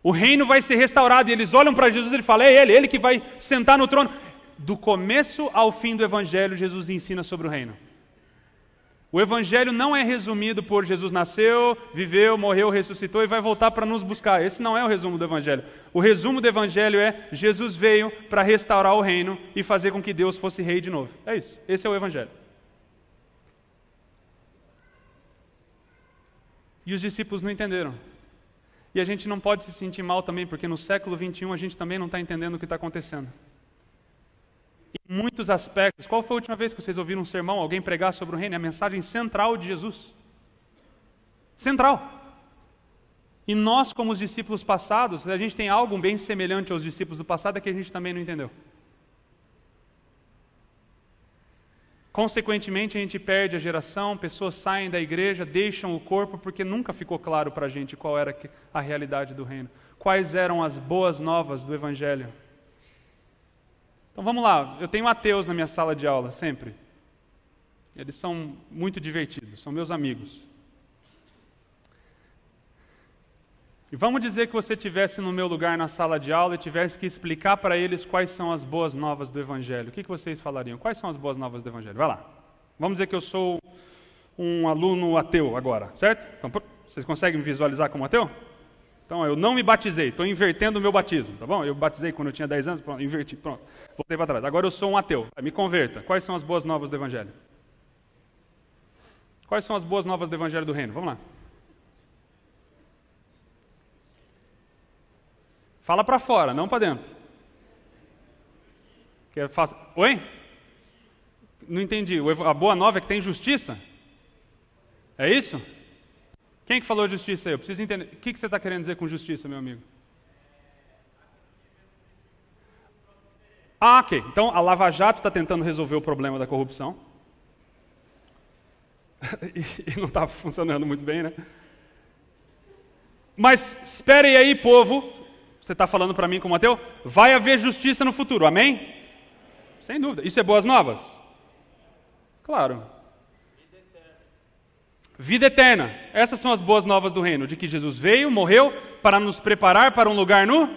O reino vai ser restaurado, e eles olham para Jesus e ele fala, é ele que vai sentar no trono. Do começo ao fim do Evangelho, Jesus ensina sobre o reino. O Evangelho não é resumido por Jesus nasceu, viveu, morreu, ressuscitou e vai voltar para nos buscar. Esse não é o resumo do Evangelho. O resumo do Evangelho é Jesus veio para restaurar o reino e fazer com que Deus fosse rei de novo. É isso. Esse é o Evangelho. E os discípulos não entenderam. E a gente não pode se sentir mal também, porque no século XXI a gente também não está entendendo o que está acontecendo. Em muitos aspectos. Qual foi a última vez que vocês ouviram um sermão, alguém pregar sobre o reino? É a mensagem central de Jesus. Central. E nós, como os discípulos passados, a gente tem algo bem semelhante aos discípulos do passado, é que a gente também não entendeu. Consequentemente, a gente perde a geração, pessoas saem da igreja, deixam o corpo, porque nunca ficou claro para a gente qual era a realidade do reino. Quais eram as boas novas do Evangelho. Então vamos lá, eu tenho ateus na minha sala de aula, sempre. Eles são muito divertidos, são meus amigos. E vamos dizer que você estivesse no meu lugar na sala de aula e tivesse que explicar para eles quais são as boas novas do Evangelho. O que vocês falariam? Quais são as boas novas do Evangelho? Vai lá. Vamos dizer que eu sou um aluno ateu agora, certo? Então, vocês conseguem me visualizar como ateu? Então, eu não me batizei, estou invertendo o meu batismo, tá bom? Eu batizei quando eu tinha 10 anos, pronto, inverti, pronto, voltei para trás. Agora eu sou um ateu, me converta. Quais são as boas novas do Evangelho? Quais são as boas novas do Evangelho do Reino? Vamos lá. Fala para fora, não para dentro. Que é fácil. Oi? Não entendi. A boa nova é que tem justiça? É isso? Quem que falou justiça aí? Eu preciso entender. O que você está querendo dizer com justiça, meu amigo? Ah, ok. Então, a Lava Jato está tentando resolver o problema da corrupção. E não está funcionando muito bem, né? Mas, esperem aí, povo. Você está falando para mim como ateu? Vai haver justiça no futuro, amém? Sem dúvida. Isso é boas novas? Claro. Vida eterna. Essas são as boas novas do reino, de que Jesus veio, morreu, para nos preparar para um lugar nu.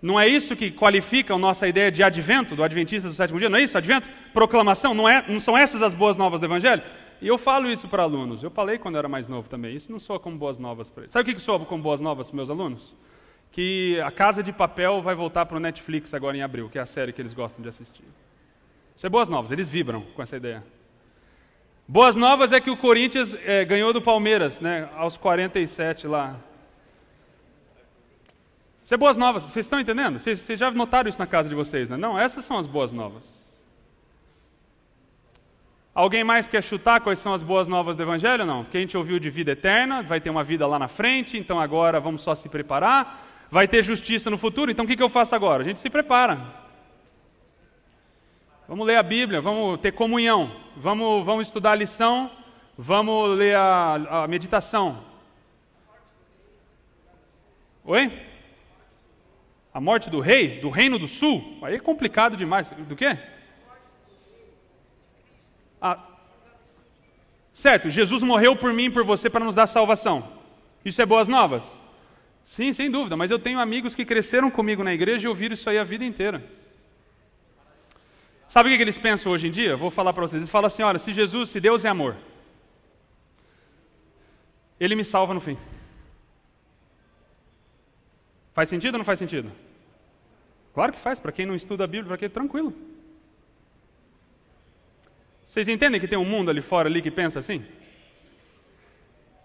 Não é isso que qualifica a nossa ideia de advento, do adventista do sétimo dia? Não é isso? Advento? Proclamação? Não são essas as boas novas do Evangelho? E eu falo isso para alunos. Eu falei quando eu era mais novo também. Isso não soa como boas novas para eles. Sabe o que soa como boas novas para meus alunos? Que a Casa de Papel vai voltar para o Netflix agora em abril, que é a série que eles gostam de assistir. Isso é boas novas. Eles vibram com essa ideia. Boas novas é que o Corinthians ganhou do Palmeiras, né, aos 47 lá. Isso é boas novas, vocês estão entendendo? Vocês já notaram isso na casa de vocês, né? Não, essas são as boas novas. Alguém mais quer chutar quais são as boas novas do Evangelho? Não, porque a gente ouviu de vida eterna, vai ter uma vida lá na frente, então agora vamos só se preparar. Vai ter justiça no futuro, então o que eu faço agora? A gente se prepara. Vamos ler a Bíblia, vamos ter comunhão, vamos estudar a lição, vamos ler a meditação. Oi? A morte do rei? Do Reino do Sul? Aí é complicado demais. Do quê? Certo, Jesus morreu por mim e por você para nos dar salvação. Isso é boas novas? Sim, sem dúvida, mas eu tenho amigos que cresceram comigo na igreja e ouviram isso aí a vida inteira. Sabe o que eles pensam hoje em dia? Eu vou falar para vocês. Eles falam assim, olha, se Deus é amor, Ele me salva no fim. Faz sentido ou não faz sentido? Claro que faz, para quem não estuda a Bíblia, para quem tranquilo. Vocês entendem que tem um mundo ali fora ali que pensa assim?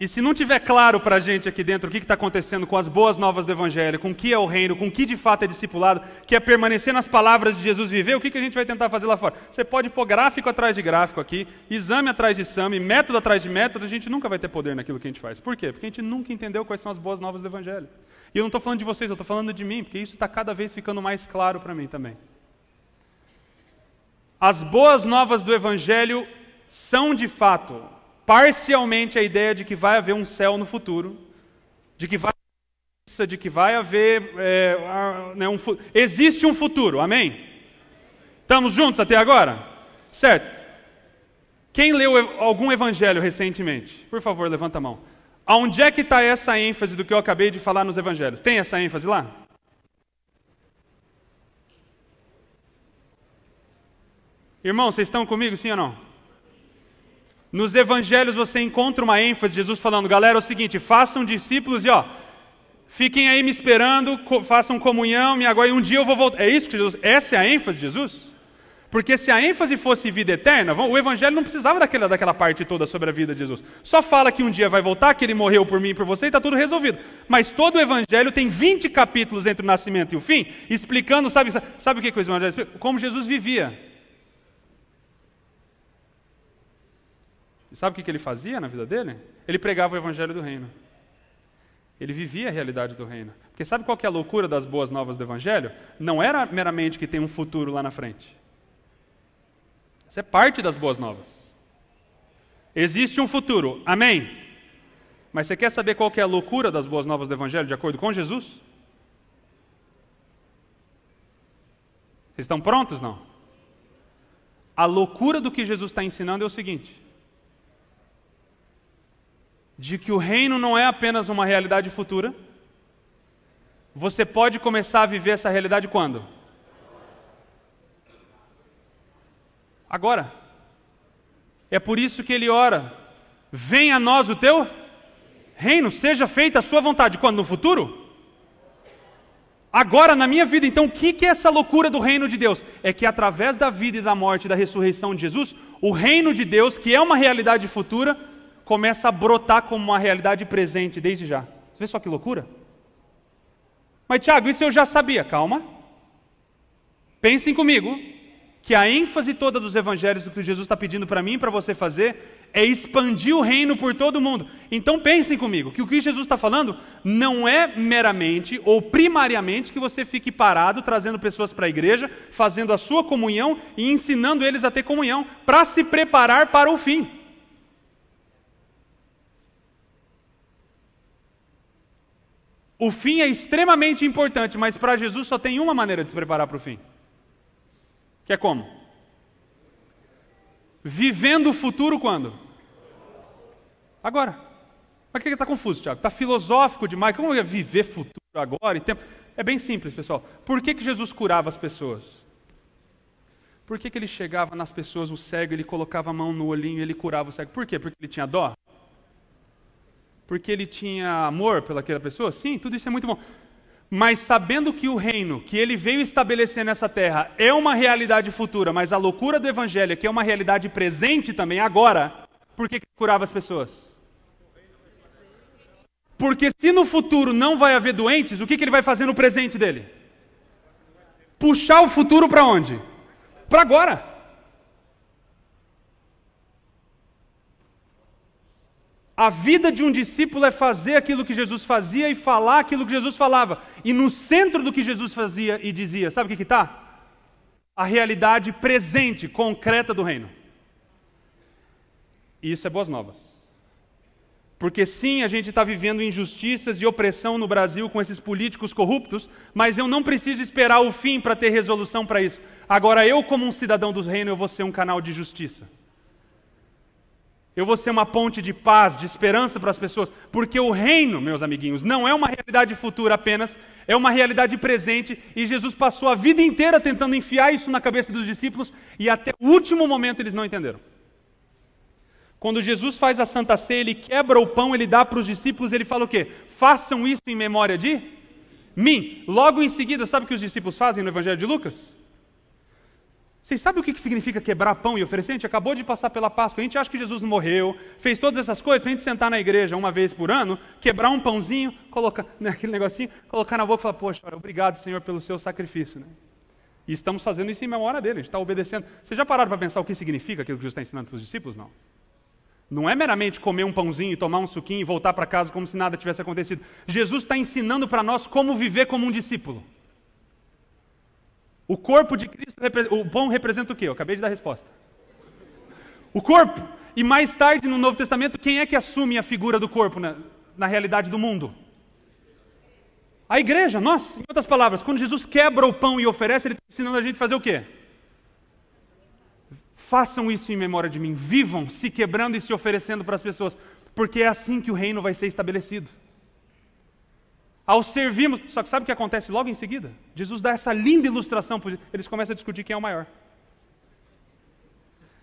E se não tiver claro para a gente aqui dentro o que está acontecendo com as boas novas do Evangelho, com o que é o reino, com o que de fato é discipulado, que é permanecer nas palavras de Jesus, viver, o que a gente vai tentar fazer lá fora? Você pode pôr gráfico atrás de gráfico aqui, exame atrás de exame, método atrás de método, a gente nunca vai ter poder naquilo que a gente faz. Por quê? Porque a gente nunca entendeu quais são as boas novas do Evangelho. E eu não estou falando de vocês, eu estou falando de mim, porque isso está cada vez ficando mais claro para mim também. As boas novas do Evangelho são de fato parcialmente a ideia de que vai haver um céu no futuro, de que vai haver existe um futuro, amém? Estamos juntos até agora? Certo. Quem leu algum evangelho recentemente? Por favor, levanta a mão. Aonde é que está essa ênfase do que eu acabei de falar nos evangelhos? Tem essa ênfase lá? Irmão, vocês estão comigo, sim ou não? Nos evangelhos você encontra uma ênfase, Jesus falando, galera, é o seguinte, façam discípulos e fiquem aí me esperando, façam comunhão, e agora um dia eu vou voltar. É isso que Jesus, essa é a ênfase de Jesus? Porque se a ênfase fosse vida eterna, o evangelho não precisava daquela parte toda sobre a vida de Jesus. Só fala que um dia vai voltar, que ele morreu por mim e por você e está tudo resolvido. Mas todo o evangelho tem 20 capítulos entre o nascimento e o fim, explicando, sabe o que o evangelho explica? Como Jesus vivia. E sabe o que ele fazia na vida dele? Ele pregava o evangelho do reino. Ele vivia a realidade do reino. Porque sabe qual que é a loucura das boas novas do evangelho? Não era meramente que tem um futuro lá na frente. Isso é parte das boas novas. Existe um futuro, amém? Mas você quer saber qual que é a loucura das boas novas do evangelho de acordo com Jesus? Vocês estão prontos, não? A loucura do que Jesus está ensinando é o seguinte: de que o reino não é apenas uma realidade futura. Você pode começar a viver essa realidade quando? Agora. É por isso que ele ora, venha a nós o teu reino, seja feita a sua vontade. Quando? No futuro? Agora, na minha vida. Então, o que é essa loucura do reino de Deus? É que através da vida e da morte e da ressurreição de Jesus, o reino de Deus, que é uma realidade futura, começa a brotar como uma realidade presente desde já. Você vê só que loucura? Mas Tiago, isso eu já sabia. Calma. Pensem comigo que a ênfase toda dos evangelhos do que Jesus está pedindo para mim e para você fazer é expandir o reino por todo mundo. Então pensem comigo que o que Jesus está falando não é meramente ou primariamente que você fique parado trazendo pessoas para a igreja, fazendo a sua comunhão e ensinando eles a ter comunhão para se preparar para o fim. O fim é extremamente importante, mas para Jesus só tem uma maneira de se preparar para o fim. Que é como? Vivendo o futuro quando? Agora. Mas que está confuso, Tiago? Está filosófico demais. Como é viver futuro agora e tempo? É bem simples, pessoal. Por que Jesus curava as pessoas? Por que ele chegava nas pessoas, o cego, ele colocava a mão no olhinho e ele curava o cego? Por quê? Porque ele tinha dó? Porque ele tinha amor pelaquela pessoa? Sim, tudo isso é muito bom. Mas sabendo que o reino que ele veio estabelecer nessa terra é uma realidade futura, mas a loucura do evangelho é que é uma realidade presente também agora, por que ele curava as pessoas? Porque se no futuro não vai haver doentes, o que ele vai fazer no presente dele? Puxar o futuro para onde? Para agora. A vida de um discípulo é fazer aquilo que Jesus fazia e falar aquilo que Jesus falava. E no centro do que Jesus fazia e dizia, sabe o que está? A realidade presente, concreta do reino. E isso é boas novas. Porque sim, a gente está vivendo injustiças e opressão no Brasil com esses políticos corruptos, mas eu não preciso esperar o fim para ter resolução para isso. Agora eu, como um cidadão do reino, eu vou ser um canal de justiça. Eu vou ser uma ponte de paz, de esperança para as pessoas, porque o reino, meus amiguinhos, não é uma realidade futura apenas, é uma realidade presente, e Jesus passou a vida inteira tentando enfiar isso na cabeça dos discípulos, e até o último momento eles não entenderam. Quando Jesus faz a Santa Ceia, ele quebra o pão, ele dá para os discípulos, ele fala o quê? Façam isso em memória de mim. Logo em seguida, sabe o que os discípulos fazem no Evangelho de Lucas? Vocês sabem o que significa quebrar pão e oferecer? A gente acabou de passar pela Páscoa, a gente acha que Jesus não morreu, fez todas essas coisas para a gente sentar na igreja uma vez por ano, quebrar um pãozinho, colocar aquele negocinho, colocar na boca e falar, poxa, obrigado, Senhor, pelo seu sacrifício. Né? E estamos fazendo isso em memória dele, a gente está obedecendo. Vocês já pararam para pensar o que significa aquilo que Jesus está ensinando para os discípulos? Não. Não é meramente comer um pãozinho, tomar um suquinho e voltar para casa como se nada tivesse acontecido. Jesus está ensinando para nós como viver como um discípulo. O corpo de Cristo, o pão representa o quê? Eu acabei de dar a resposta. O corpo. E mais tarde, no Novo Testamento, quem é que assume a figura do corpo na realidade do mundo? A igreja, nós. Em outras palavras, quando Jesus quebra o pão e oferece, ele está ensinando a gente a fazer o quê? Façam isso em memória de mim. Vivam se quebrando e se oferecendo para as pessoas. Porque é assim que o reino vai ser estabelecido. Ao servirmos, só que sabe o que acontece logo em seguida? Jesus dá essa linda ilustração, eles começam a discutir quem é o maior.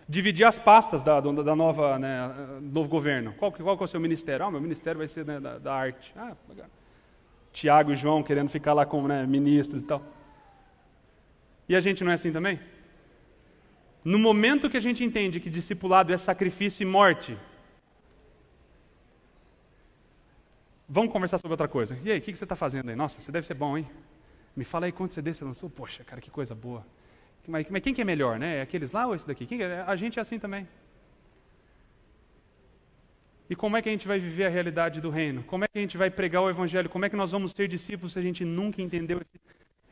Dividir as pastas da nova, novo governo. Qual que é o seu ministério? Meu ministério vai ser da arte. Legal. Tiago e João querendo ficar lá como ministros e tal. E a gente não é assim também? No momento que a gente entende que discipulado é sacrifício e morte, vamos conversar sobre outra coisa. E aí, o que você está fazendo aí? Nossa, você deve ser bom, hein? Me fala aí quanto CD você lançou. Poxa, cara, que coisa boa. Mas quem que é melhor, né? É aqueles lá ou esse daqui? A gente é assim também. E como é que a gente vai viver a realidade do reino? Como é que a gente vai pregar o evangelho? Como é que nós vamos ser discípulos se a gente nunca entendeu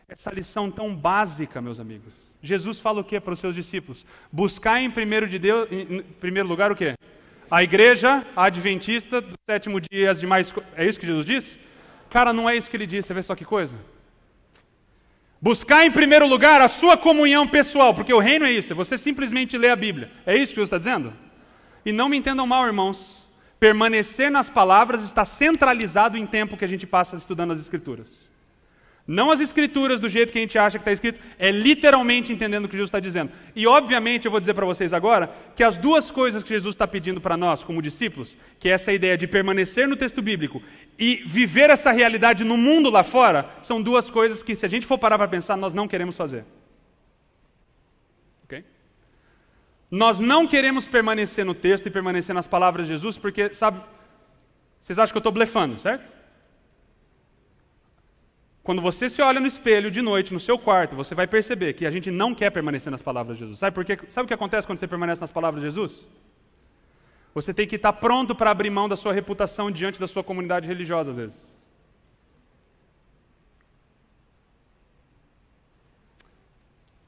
essa lição tão básica, meus amigos? Jesus fala o que para os seus discípulos? Buscar em primeiro lugar o quê? A igreja adventista do sétimo dia e as demais... É isso que Jesus disse? Cara, não é isso que ele disse, você vê só que coisa? Buscar em primeiro lugar a sua comunhão pessoal, porque o reino é isso, é você simplesmente ler a Bíblia. É isso que Jesus está dizendo? E não me entendam mal, irmãos. Permanecer nas palavras está centralizado em tempo que a gente passa estudando as Escrituras. Não as Escrituras do jeito que a gente acha que está escrito, é literalmente entendendo o que Jesus está dizendo. E obviamente eu vou dizer para vocês agora que as duas coisas que Jesus está pedindo para nós como discípulos, que é essa ideia de permanecer no texto bíblico e viver essa realidade no mundo lá fora, são duas coisas que se a gente for parar para pensar, nós não queremos fazer. Ok? Nós não queremos permanecer no texto e permanecer nas palavras de Jesus porque, sabe, vocês acham que eu estou blefando, certo? Quando você se olha no espelho de noite, no seu quarto, você vai perceber que a gente não quer permanecer nas palavras de Jesus. Sabe por quê? Sabe o que acontece quando você permanece nas palavras de Jesus? Você tem que estar pronto para abrir mão da sua reputação diante da sua comunidade religiosa, às vezes.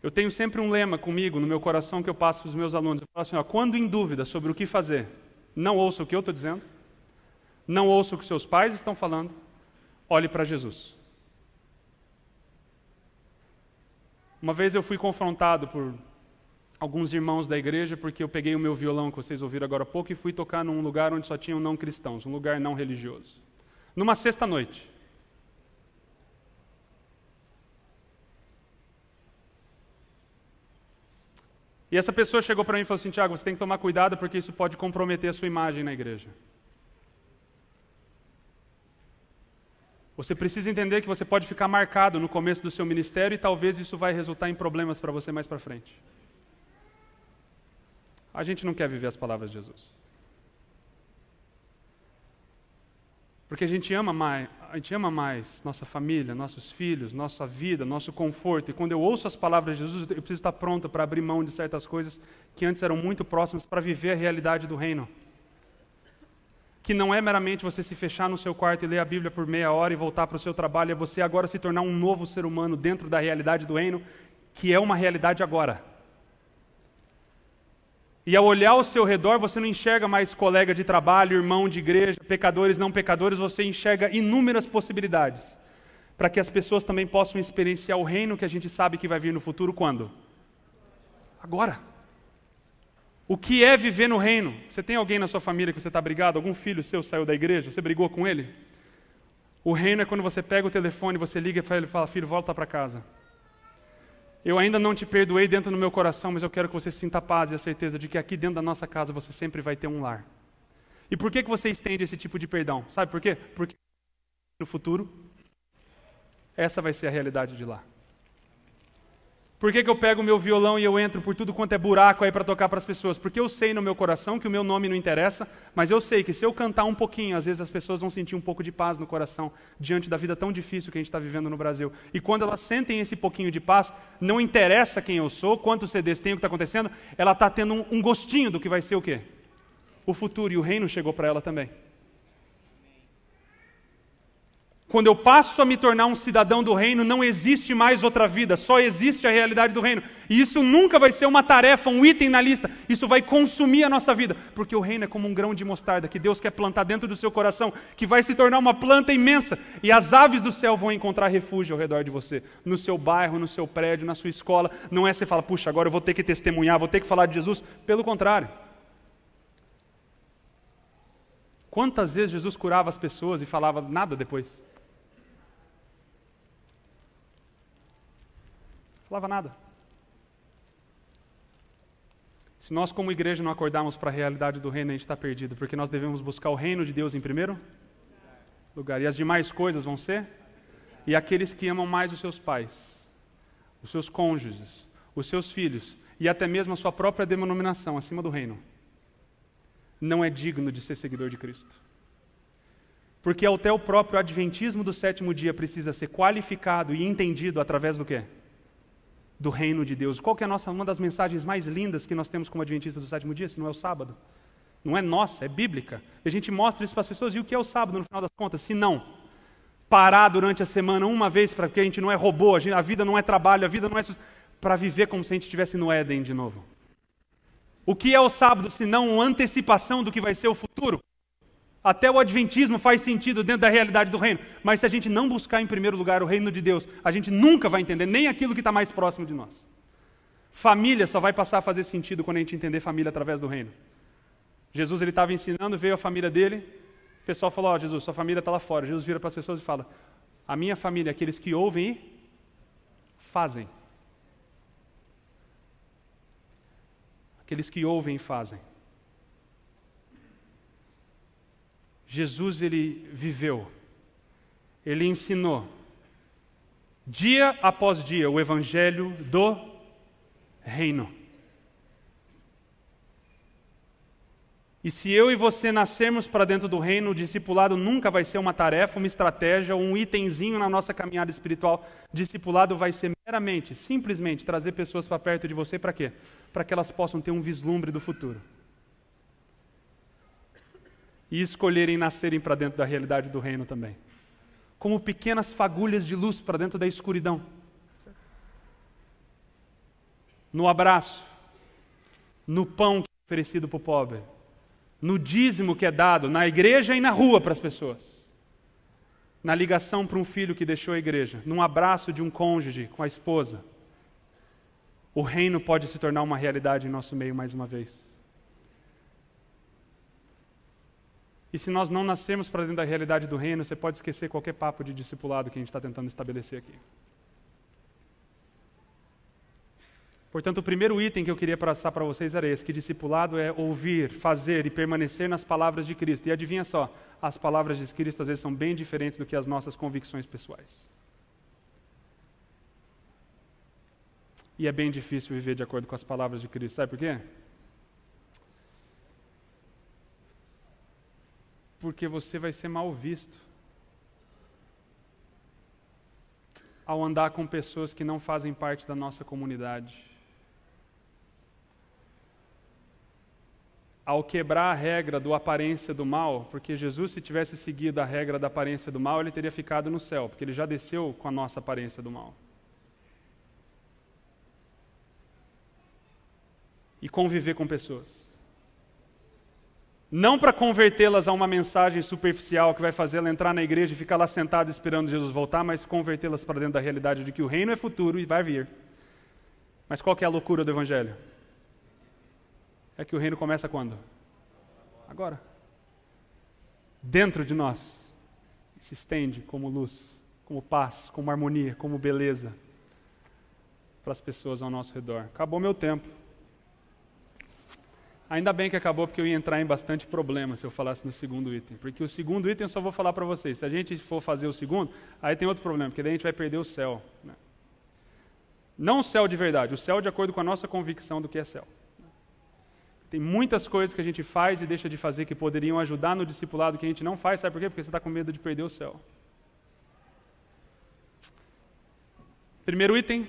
Eu tenho sempre um lema comigo, no meu coração, que eu passo para os meus alunos. Eu falo assim, quando em dúvida sobre o que fazer, não ouça o que eu estou dizendo, não ouça o que seus pais estão falando, olhe para Jesus. Uma vez eu fui confrontado por alguns irmãos da igreja porque eu peguei o meu violão que vocês ouviram agora há pouco e fui tocar num lugar onde só tinham não cristãos, um lugar não religioso. Numa sexta-noite. E essa pessoa chegou para mim e falou assim, Tiago, você tem que tomar cuidado porque isso pode comprometer a sua imagem na igreja. Você precisa entender que você pode ficar marcado no começo do seu ministério e talvez isso vai resultar em problemas para você mais para frente. A gente não quer viver as palavras de Jesus. Porque a gente ama mais nossa família, nossos filhos, nossa vida, nosso conforto. E quando eu ouço as palavras de Jesus, eu preciso estar pronto para abrir mão de certas coisas que antes eram muito próximas para viver a realidade do reino. Que não é meramente você se fechar no seu quarto e ler a Bíblia por meia hora e voltar para o seu trabalho, é você agora se tornar um novo ser humano dentro da realidade do reino, que é uma realidade agora. E ao olhar ao seu redor, você não enxerga mais colega de trabalho, irmão de igreja, pecadores, não pecadores, você enxerga inúmeras possibilidades para que as pessoas também possam experienciar o reino que a gente sabe que vai vir no futuro quando? Agora. O que é viver no reino? Você tem alguém na sua família que você está brigado? Algum filho seu saiu da igreja? Você brigou com ele? O reino é quando você pega o telefone, você liga para ele e fala, filho, volta para casa. Eu ainda não te perdoei dentro do meu coração, mas eu quero que você sinta a paz e a certeza de que aqui dentro da nossa casa você sempre vai ter um lar. E por que você estende esse tipo de perdão? Sabe por quê? Porque no futuro, essa vai ser a realidade de lá. Por que eu pego o meu violão e eu entro por tudo quanto é buraco aí para tocar para as pessoas? Porque eu sei no meu coração que o meu nome não interessa, mas eu sei que se eu cantar um pouquinho, às vezes as pessoas vão sentir um pouco de paz no coração diante da vida tão difícil que a gente está vivendo no Brasil. E quando elas sentem esse pouquinho de paz, não interessa quem eu sou, quantos CDs tem, o que está acontecendo, ela está tendo um gostinho do que vai ser o quê? O futuro, e o reino chegou para ela também. Quando eu passo a me tornar um cidadão do reino, não existe mais outra vida, só existe a realidade do reino. E isso nunca vai ser uma tarefa, um item na lista. Isso vai consumir a nossa vida, porque o reino é como um grão de mostarda que Deus quer plantar dentro do seu coração, que vai se tornar uma planta imensa, e as aves do céu vão encontrar refúgio ao redor de você, no seu bairro, no seu prédio, na sua escola. Não é você falar, puxa, agora eu vou ter que testemunhar, vou ter que falar de Jesus. Pelo contrário. Quantas vezes Jesus curava as pessoas e falava nada depois? Falava nada. Se nós como igreja não acordarmos para a realidade do reino, a gente está perdido, porque nós devemos buscar o reino de Deus em primeiro lugar. E as demais coisas vão ser? E aqueles que amam mais os seus pais, os seus cônjuges, os seus filhos, e até mesmo a sua própria denominação acima do reino, não é digno de ser seguidor de Cristo. Porque até o próprio adventismo do sétimo dia precisa ser qualificado e entendido através do quê? Do reino de Deus. Qual que é uma das mensagens mais lindas que nós temos como adventistas do sétimo dia, se não é o sábado? Não é nossa, é bíblica. E a gente mostra isso para as pessoas, e o que é o sábado no final das contas? Se não parar durante a semana uma vez, porque a gente não é robô, a vida não é trabalho, a vida não é... para viver como se a gente estivesse no Éden de novo. O que é o sábado, se não uma antecipação do que vai ser o futuro? Até o adventismo faz sentido dentro da realidade do reino, mas se a gente não buscar em primeiro lugar o reino de Deus, a gente nunca vai entender nem aquilo que está mais próximo de nós. Família só vai passar a fazer sentido quando a gente entender família através do reino. Jesus ele estava ensinando, veio a família dele, o pessoal falou, Jesus, sua família está lá fora. Jesus vira para as pessoas e fala, a minha família é aqueles que ouvem e fazem. Aqueles que ouvem e fazem. Jesus, ele viveu, ele ensinou, dia após dia, o evangelho do reino. E se eu e você nascermos para dentro do reino, o discipulado nunca vai ser uma tarefa, uma estratégia, um itemzinho na nossa caminhada espiritual. Discipulado vai ser meramente, simplesmente, trazer pessoas para perto de você, para quê? Para que elas possam ter um vislumbre do futuro. E escolherem nascerem para dentro da realidade do reino também. Como pequenas fagulhas de luz para dentro da escuridão. No abraço, no pão que é oferecido para o pobre, no dízimo que é dado na igreja e na rua para as pessoas, na ligação para um filho que deixou a igreja, num abraço de um cônjuge com a esposa. O reino pode se tornar uma realidade em nosso meio mais uma vez. E se nós não nascermos para dentro da realidade do reino, você pode esquecer qualquer papo de discipulado que a gente está tentando estabelecer aqui. Portanto, o primeiro item que eu queria passar para vocês era esse, que discipulado é ouvir, fazer e permanecer nas palavras de Cristo. E adivinha só, as palavras de Cristo às vezes são bem diferentes do que as nossas convicções pessoais. E é bem difícil viver de acordo com as palavras de Cristo. Sabe por quê? Porque você vai ser mal visto ao andar com pessoas que não fazem parte da nossa comunidade. Ao quebrar a regra do aparência do mal, porque Jesus, se tivesse seguido a regra da aparência do mal, ele teria ficado no céu, porque ele já desceu com a nossa aparência do mal. E conviver com pessoas. Não para convertê-las a uma mensagem superficial que vai fazer ela entrar na igreja e ficar lá sentada esperando Jesus voltar, mas convertê-las para dentro da realidade de que o reino é futuro e vai vir. Mas qual que é a loucura do evangelho? é que o reino começa quando? Agora. Dentro de nós. Se estende como luz, como paz, como harmonia, como beleza para as pessoas ao nosso redor. Acabou meu tempo. Ainda bem que acabou, porque eu ia entrar em bastante problema se eu falasse no segundo item. Porque o segundo item eu só vou falar para vocês. Se a gente for fazer o segundo, aí tem outro problema, porque daí a gente vai perder o céu. Né? Não o céu de verdade, o céu de acordo com a nossa convicção do que é céu. Tem muitas coisas que a gente faz e deixa de fazer que poderiam ajudar no discipulado que a gente não faz. Sabe por quê? Porque você está com medo de perder o céu. Primeiro item,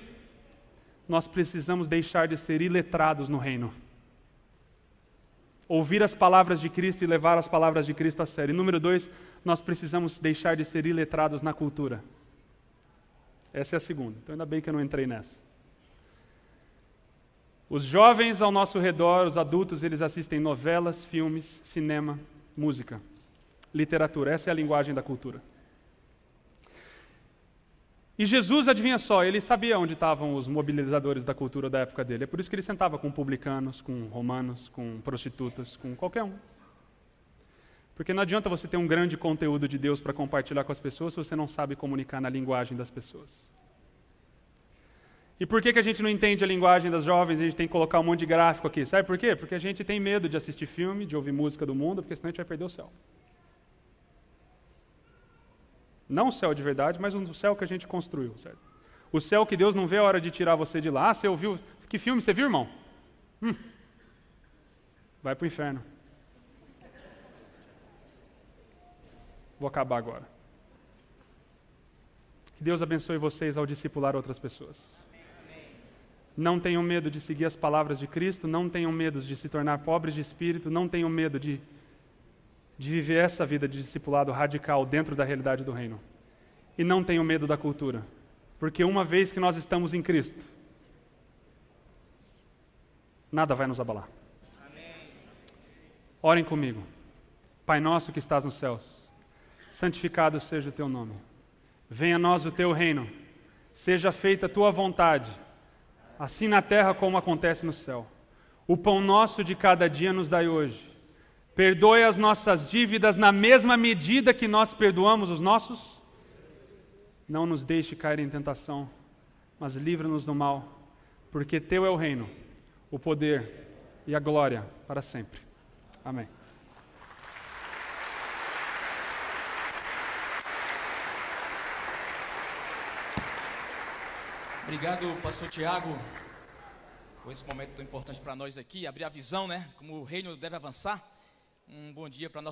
nós precisamos deixar de ser iletrados no reino. Ouvir as palavras de Cristo e levar as palavras de Cristo a sério. E número 2, nós precisamos deixar de ser iletrados na cultura. Essa é a segunda. Então ainda bem que eu não entrei nessa. Os jovens ao nosso redor, os adultos, eles assistem novelas, filmes, cinema, música, literatura. Essa é a linguagem da cultura. E Jesus, adivinha só, ele sabia onde estavam os mobilizadores da cultura da época dele. É por isso que ele sentava com publicanos, com romanos, com prostitutas, com qualquer um. Porque não adianta você ter um grande conteúdo de Deus para compartilhar com as pessoas se você não sabe comunicar na linguagem das pessoas. E por que a gente não entende a linguagem das jovens e a gente tem que colocar um monte de gráfico aqui? Sabe por quê? Porque a gente tem medo de assistir filme, de ouvir música do mundo, porque senão a gente vai perder o céu. Não o céu de verdade, mas o céu que a gente construiu, certo? O céu que Deus não vê a hora de tirar você de lá. Ah, você ouviu? Que filme você viu, irmão? Vai para o inferno. Vou acabar agora. Que Deus abençoe vocês ao discipular outras pessoas. Não tenham medo de seguir as palavras de Cristo, não tenham medo de se tornar pobres de espírito, não tenham medo de viver essa vida de discipulado radical dentro da realidade do reino. E não tenham medo da cultura, porque uma vez que nós estamos em Cristo, nada vai nos abalar. Amém. Orem comigo. Pai nosso que estás nos céus, santificado seja o teu nome. Venha a nós o teu reino, seja feita a tua vontade, assim na terra como acontece no céu. O pão nosso de cada dia nos dai hoje. Perdoe as nossas dívidas na mesma medida que nós perdoamos os nossos. Não nos deixe cair em tentação, mas livra-nos do mal, porque teu é o reino, o poder e a glória para sempre. Amém. Obrigado, pastor Tiago, por esse momento tão importante para nós aqui, abrir a visão, né? Como o reino deve avançar. Um bom dia para nós.